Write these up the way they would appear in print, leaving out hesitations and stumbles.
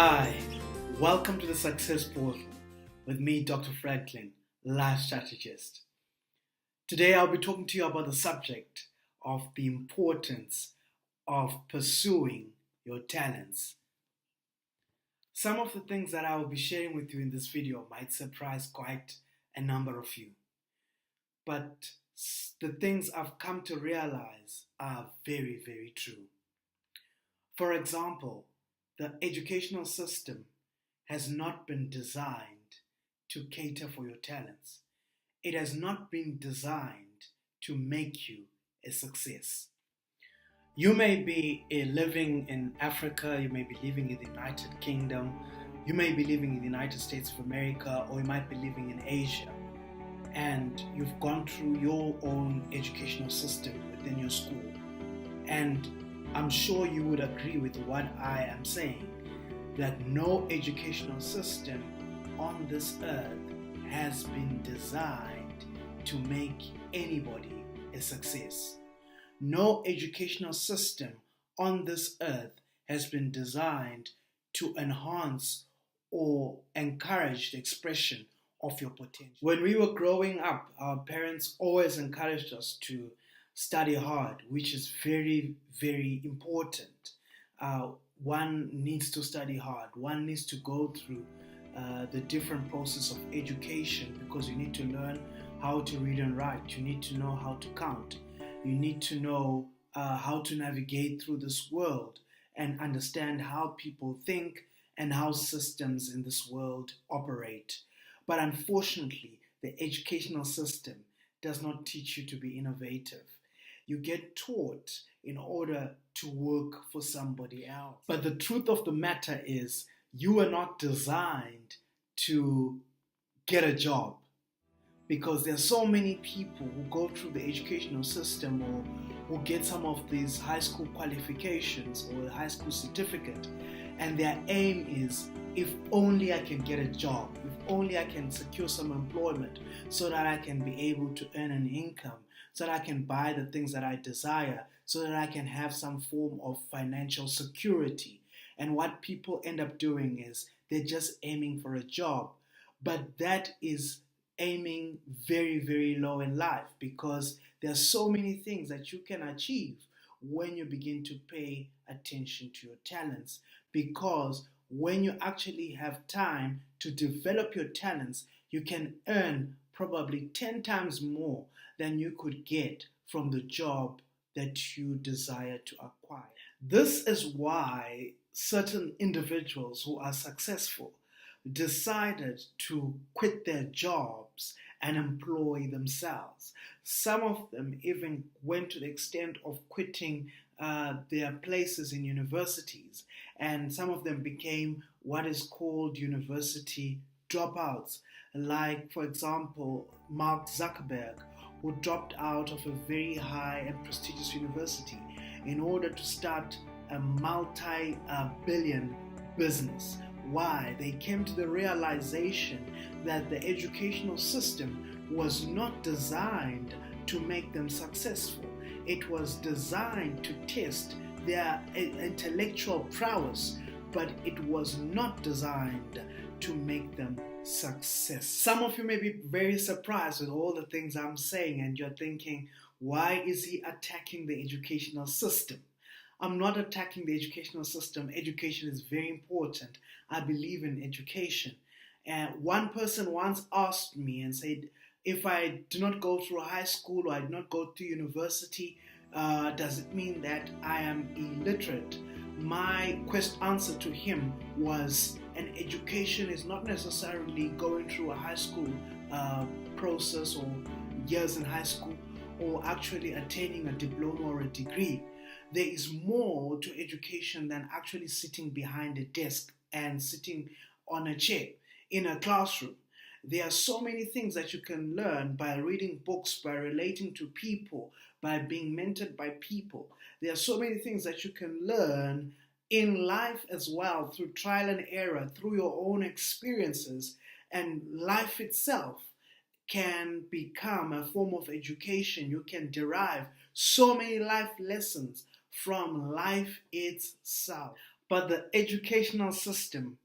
Hi, welcome to the Success Portal with me, Dr. Franklin, life strategist. Today I'll be talking to you about the subject of the importance of pursuing your talents. Some of the things that I will be sharing with you in this video might surprise quite a number of you, but the things I've come to realize are very, very true. For example, the educational system has not been designed to cater for your talents. It has not been designed to make you a success. You may be living in Africa, you may be living in the United Kingdom, you may be living in the United States of America, or you might be living in Asia, and you've gone through your own educational system within your school. And I'm sure you would agree with what I am saying, that no educational system on this earth has been designed to make anybody a success. No educational system on this earth has been designed to enhance or encourage the expression of your potential. When we were growing up, our parents always encouraged us to study hard, which is very, very important. One needs to study hard. One needs to go through the different process of education, because you need to learn how to read and write. You need to know how to count. You need to know how to navigate through this world and understand how people think and how systems in this world operate. But unfortunately, the educational system does not teach you to be innovative. You get taught in order to work for somebody else. But the truth of the matter is, you are not designed to get a job, because there are so many people who go through the educational system or who get some of these high school qualifications or a high school certificate, and their aim is, if only I can get a job, if only I can secure some employment so that I can be able to earn an income, so that I can buy the things that I desire, so that I can have some form of financial security. And what people end up doing is they're just aiming for a job. But that is aiming very, very low in life, because there are so many things that you can achieve when you begin to pay attention to your talents. Because when you actually have time to develop your talents, you can earn probably 10 times more than you could get from the job that you desire to acquire. This is why certain individuals who are successful decided to quit their jobs and employ themselves. Some of them even went to the extent of quitting their places in universities, and some of them became what is called university dropouts, like, for example, Mark Zuckerberg, who dropped out of a very high and prestigious university in order to start a multi-billion business. Why? They came to the realization that the educational system was not designed to make them successful. It was designed to test their intellectual prowess, but it was not designed to make them success. Some of you may be very surprised with all the things I'm saying, and you're thinking, why is he attacking the educational system? I'm not attacking the educational system. Education is very important. I believe in education. And one person once asked me and said, if I do not go through high school or I do not go to university, does it mean that I am illiterate? My answer to him was, an education is not necessarily going through a high school process or years in high school, or actually attaining a diploma or a degree. There is more to education than actually sitting behind a desk and sitting on a chair in a classroom. There are so many things that you can learn by reading books, by relating to people, by being mentored by people. There are so many things that you can learn in life as well, through trial and error, through your own experiences, and life itself can become a form of education. You can derive so many life lessons from life itself. but the educational system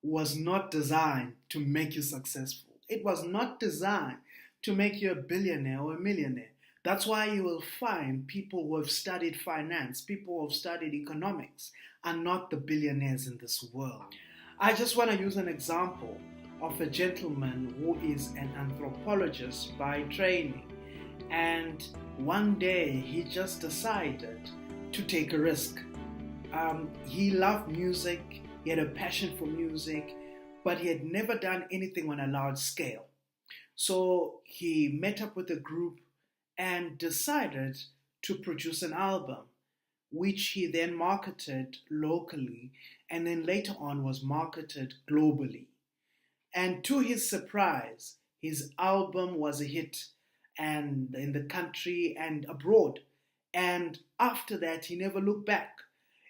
was not designed to make you successful. It was not designed to make you a billionaire or a millionaire. That's why you will find people who have studied finance, people who have studied economics, are not the billionaires in this world. I just want to use an example of a gentleman who is an anthropologist by training. And one day he just decided to take a risk. He loved music, he had a passion for music, but he had never done anything on a large scale. So he met up with a group and decided to produce an album, which he then marketed locally and then later on was marketed globally. And to his surprise, his album was a hit and in the country and abroad. And after that, he never looked back.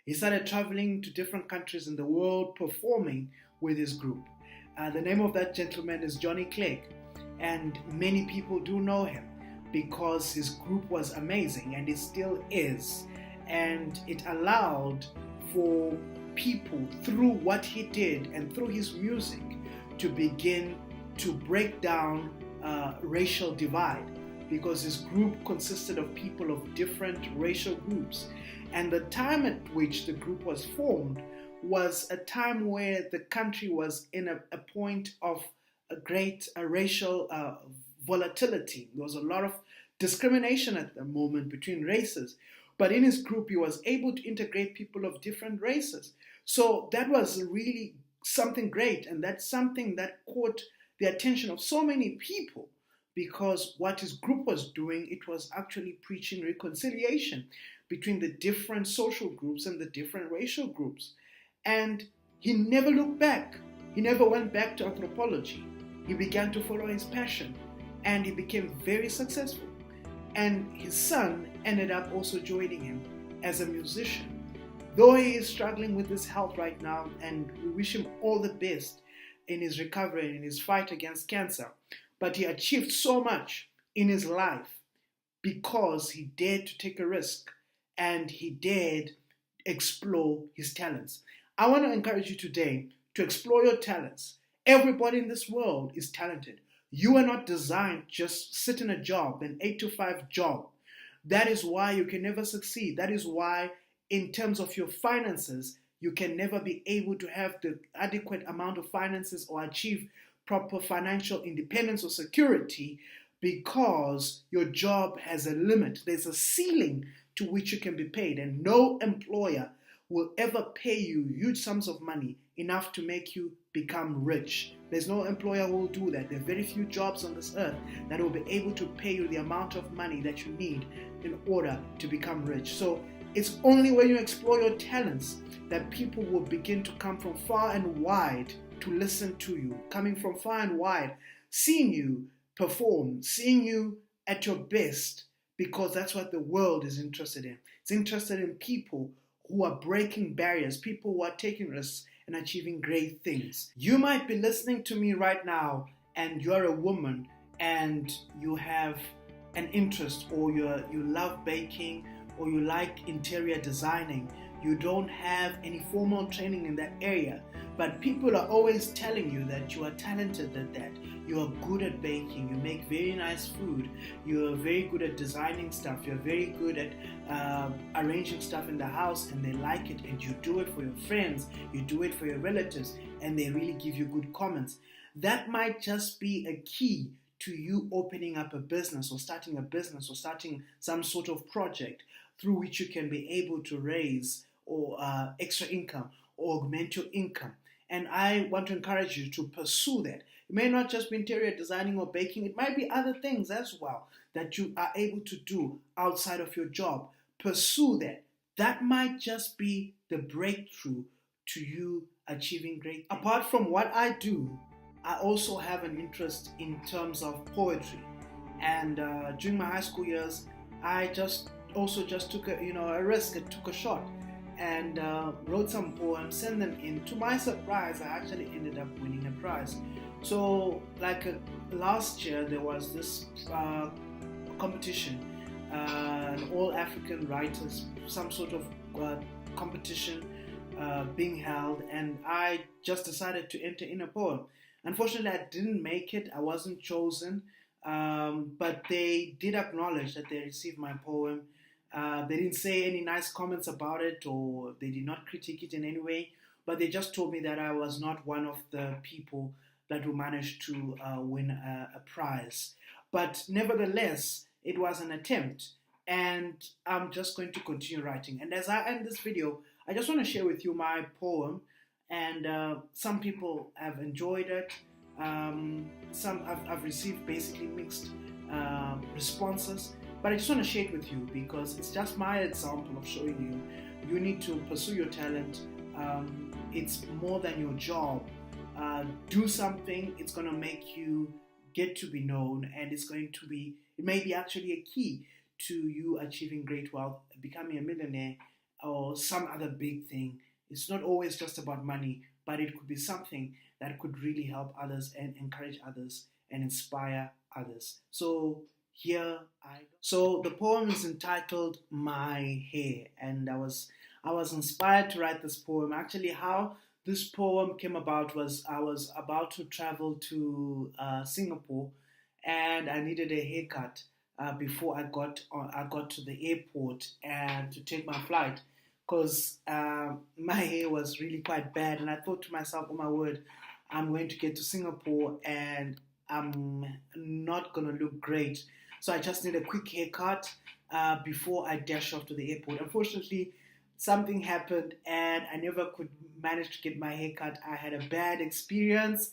He started traveling to different countries in the world, performing with his group. The name of that gentleman is Johnny Clegg, and many people do know him because his group was amazing, and it still is. And it allowed for people, through what he did and through his music, to begin to break down racial divide, because his group consisted of people of different racial groups. And the time at which the group was formed was a time where the country was in a point of a great racial volatility. There was a lot of discrimination at the moment between races. But in his group, he was able to integrate people of different races. So that was really something great. And that's something that caught the attention of so many people, because what his group was doing, it was actually preaching reconciliation between the different social groups and the different racial groups. And he never looked back. He never went back to anthropology. He began to follow his passion, and he became very successful. And his son ended up also joining him as a musician. Though he is struggling with his health right now, and we wish him all the best in his recovery and in his fight against cancer, but he achieved so much in his life because he dared to take a risk and he dared explore his talents. I want to encourage you today to explore your talents. Everybody in this world is talented. You are not designed just sit in a job, an 8-to-5 job. That is why you can never succeed. That is why, in terms of your finances, you can never be able to have the adequate amount of finances or achieve proper financial independence or security, because your job has a limit. There's a ceiling to which you can be paid, and no employer will ever pay you huge sums of money enough to make you become rich. There's no employer who will do that. There are very few jobs on this earth that will be able to pay you the amount of money that you need in order to become rich. So it's only when you explore your talents that people will begin to come from far and wide to listen to you, coming from far and wide, seeing you perform, seeing you at your best, because that's what the world is interested in. It's interested in people who are breaking barriers, people who are taking risks and achieving great things. You might be listening to me right now and you're a woman and you have an interest, or you love baking, or you like interior designing. You don't have any formal training in that area, but people are always telling you that you are talented at that. You are good at baking, you make very nice food, you are very good at designing stuff, you're very good at arranging stuff in the house, and they like it, and you do it for your friends, you do it for your relatives, and they really give you good comments. That might just be a key to you opening up a business, or starting a business, or starting some sort of project through which you can be able to raise or extra income or augment your income. And I want to encourage you to pursue that. It may not just be interior designing or baking. It might be other things as well that you are able to do outside of your job. Pursue that. That might just be the breakthrough to you achieving great things. Apart from what I do, I also have an interest in terms of poetry. And during my high school years, I just took a risk. I took a shot and wrote some poems, sent them in. To my surprise, I actually ended up winning a prize. So last year, there was this competition, an all African writers, some sort of competition being held, and I just decided to enter in a poem. Unfortunately, I didn't make it. I wasn't chosen, but they did acknowledge that they received my poem. They didn't say any nice comments about it, or they did not critique it in any way, but they just told me that I was not one of the people that will manage to win a prize. But nevertheless, it was an attempt, and I'm just going to continue writing. And as I end this video, I just want to share with you my poem, and some people have enjoyed it. I've received basically mixed responses, but I just want to share it with you because it's just my example of showing you need to pursue your talent. It's more than your job. Do something. It's going to make you get to be known, and it may be actually a key to you achieving great wealth, becoming a millionaire, or some other big thing. It's not always just about money, but it could be something that could really help others and encourage others and inspire others. So so the poem is entitled My Hair, and I was inspired to write this poem. Actually, how this poem came about was I was about to travel to Singapore, and I needed a haircut before I got to the airport and to take my flight, because my hair was really quite bad, and I thought to myself, oh my word, I'm going to get to Singapore and I'm not going to look great. So I just need a quick haircut before I dash off to the airport. Unfortunately, something happened and I never could manage to get my haircut. I had a bad experience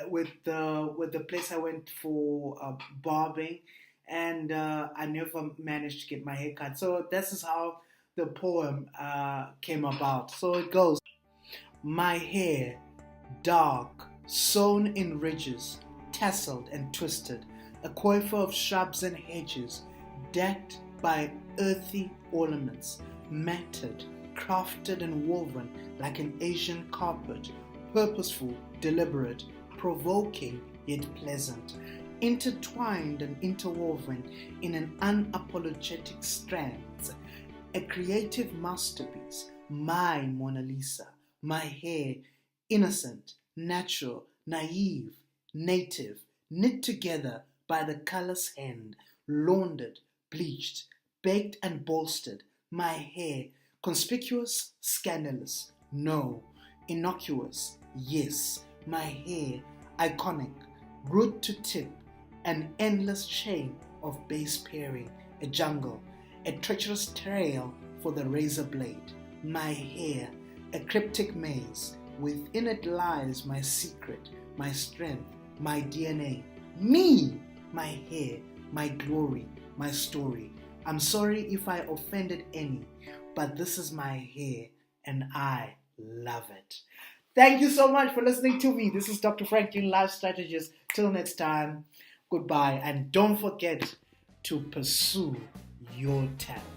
with the place I went for barbing, and I never managed to get my haircut. So this is how the poem came about. So it goes: my hair, dark, sewn in ridges, tasseled and twisted, a coiffure of shrubs and hedges, decked by earthy ornaments, matted, crafted and woven like an Asian carpet, purposeful, deliberate, provoking yet pleasant, intertwined and interwoven in an unapologetic strands, a creative masterpiece, my Mona Lisa, my hair, innocent, natural, naive, native, knit together by the callous hand, laundered, bleached, baked and bolstered, my hair, conspicuous, scandalous, no, innocuous, yes, my hair, iconic, root to tip, an endless chain of base pairing, a jungle, a treacherous trail for the razor blade, my hair, a cryptic maze, within it lies my secret, my strength, my DNA, me, my hair, my glory, my story. I'm sorry if I offended any, but this is my hair and I love it. Thank you so much for listening to me. This is Dr. Franklin, Life Strategist. Till next time, goodbye, and don't forget to pursue your talent.